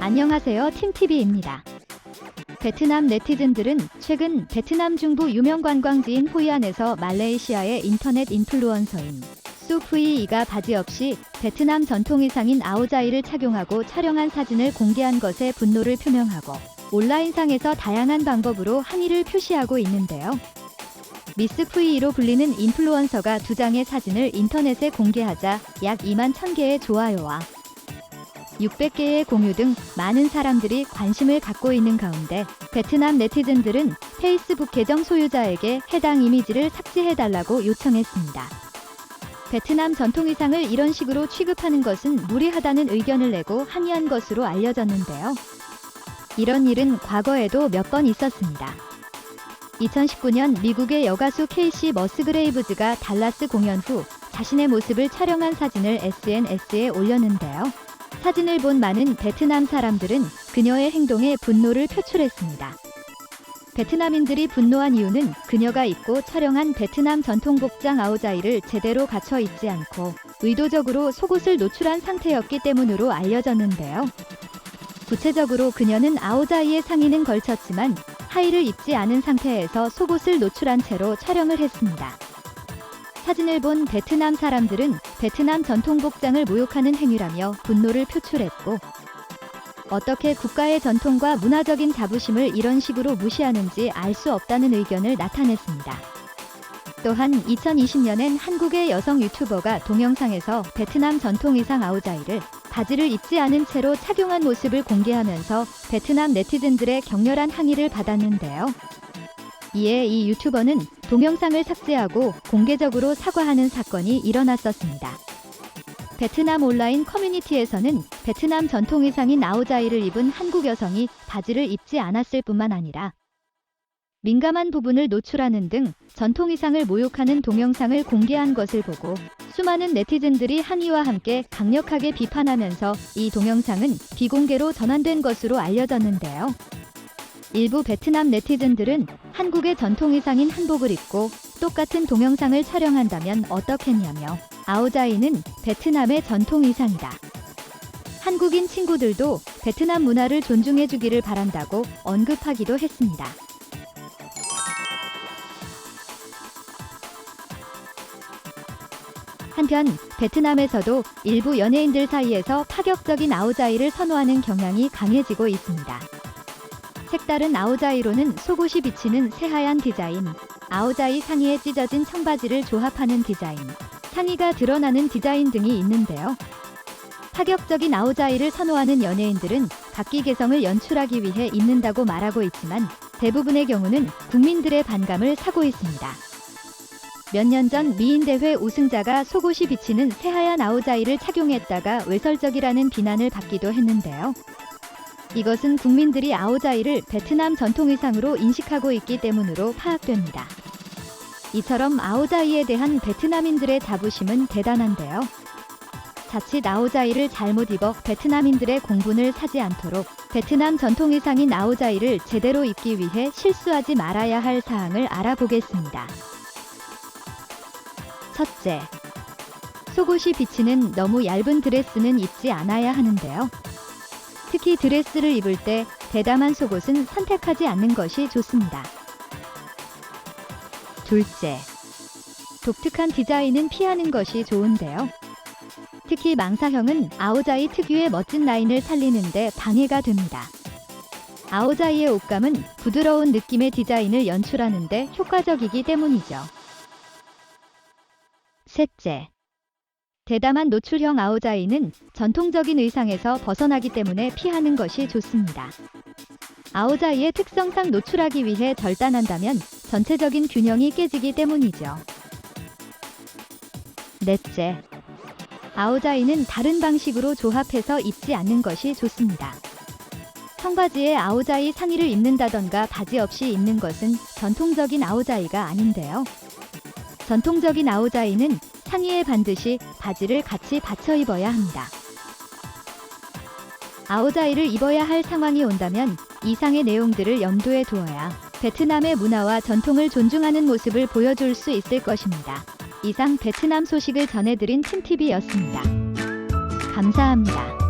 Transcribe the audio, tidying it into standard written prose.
안녕하세요, 팀TV입니다. 베트남 네티즌들은 최근 베트남 중부 유명 관광지인 호이안에서 말레이시아의 인터넷 인플루언서인 수프이이가 바지 없이 베트남 전통 의상인 아오자이를 착용하고 촬영한 사진을 공개한 것에 분노를 표명하고 온라인상에서 다양한 방법으로 항의를 표시하고 있는데요. 미스 푸이이로 불리는 인플루언서가 두 장의 사진을 인터넷에 공개하자 약 2만 1000개의 좋아요와 600개의 공유 등 많은 사람들이 관심을 갖고 있는 가운데 베트남 네티즌들은 페이스북 계정 소유자에게 해당 이미지를 삭제해달라고 요청했습니다. 베트남 전통 의상을 이런 식으로 취급하는 것은 무리하다는 의견을 내고 항의한 것으로 알려졌는데요. 이런 일은 과거에도 몇 번 있었습니다. 2019년 미국의 여가수 케이시 머스그레이브즈가 달라스 공연 후 자신의 모습을 촬영한 사진을 SNS에 올렸는데요. 사진을 본 많은 베트남 사람들은 그녀의 행동에 분노를 표출했습니다. 베트남인들이 분노한 이유는 그녀가 입고 촬영한 베트남 전통 복장 아오자이를 제대로 갖춰 입지 않고 의도적으로 속옷을 노출한 상태였기 때문으로 알려졌는데요. 구체적으로 그녀는 아오자이의 상의는 걸쳤지만 하의를 입지 않은 상태에서 속옷을 노출한 채로 촬영을 했습니다. 사진을 본 베트남 사람들은 베트남 전통 복장을 모욕하는 행위라며 분노를 표출했고, 어떻게 국가의 전통과 문화적인 자부심을 이런 식으로 무시하는지 알 수 없다는 의견을 나타냈습니다. 또한 2020년엔 한국의 여성 유튜버가 동영상에서 베트남 전통 의상 아오자이를 바지를 입지 않은 채로 착용한 모습을 공개하면서 베트남 네티즌들의 격렬한 항의를 받았는데요. 이에 이 유튜버는 동영상을 삭제하고 공개적으로 사과하는 사건이 일어났었습니다. 베트남 온라인 커뮤니티에서는 베트남 전통 의상인 아오자이를 입은 한국 여성이 바지를 입지 않았을 뿐만 아니라 민감한 부분을 노출하는 등 전통 의상을 모욕하는 동영상을 공개한 것을 보고 수많은 네티즌들이 항의와 함께 강력하게 비판하면서 이 동영상은 비공개로 전환된 것으로 알려졌는데요. 일부 베트남 네티즌들은 한국의 전통 의상인 한복을 입고 똑같은 동영상을 촬영한다면 어떻겠냐며 아오자이는 베트남의 전통 의상이다. 한국인 친구들도 베트남 문화를 존중해주기를 바란다고 언급하기도 했습니다. 한편 베트남에서도 일부 연예인들 사이에서 파격적인 아오자이를 선호하는 경향이 강해지고 있습니다. 색다른 아오자이로는 속옷이 비치는 새하얀 디자인, 아오자이 상의에 찢어진 청바지를 조합하는 디자인, 상의가 드러나는 디자인 등이 있는데요. 파격적인 아오자이를 선호하는 연예인들은 각기 개성을 연출하기 위해 입는다고 말하고 있지만 대부분의 경우는 국민들의 반감을 사고 있습니다. 몇 년 전 미인대회 우승자가 속옷이 비치는 새하얀 아오자이를 착용했다가 외설적이라는 비난을 받기도 했는데요. 이것은 국민들이 아오자이를 베트남 전통 의상으로 인식하고 있기 때문으로 파악됩니다. 이처럼 아오자이에 대한 베트남인들의 자부심은 대단한데요. 자칫 아오자이를 잘못 입어 베트남인들의 공분을 사지 않도록 베트남 전통 의상인 아오자이를 제대로 입기 위해 실수하지 말아야 할 사항을 알아보겠습니다. 첫째, 속옷이 비치는 너무 얇은 드레스는 입지 않아야 하는데요. 특히 드레스를 입을 때 대담한 속옷은 선택하지 않는 것이 좋습니다. 둘째, 독특한 디자인은 피하는 것이 좋은데요. 특히 망사형은 아오자이 특유의 멋진 라인을 살리는데 방해가 됩니다. 아오자이의 옷감은 부드러운 느낌의 디자인을 연출하는데 효과적이기 때문이죠. 셋째, 대담한 노출형 아오자이는 전통적인 의상에서 벗어나기 때문에 피하는 것이 좋습니다. 아오자이의 특성상 노출하기 위해 절단한다면 전체적인 균형이 깨지기 때문이죠. 넷째, 아오자이는 다른 방식으로 조합해서 입지 않는 것이 좋습니다. 청바지에 아오자이 상의를 입는다던가 바지 없이 입는 것은 전통적인 아오자이가 아닌데요. 전통적인 아오자이는 상의에 반드시 바지를 같이 받쳐 입어야 합니다. 아오자이를 입어야 할 상황이 온다면 이상의 내용들을 염두에 두어야 베트남의 문화와 전통을 존중하는 모습을 보여줄 수 있을 것입니다. 이상 베트남 소식을 전해드린 팀TV였습니다. 감사합니다.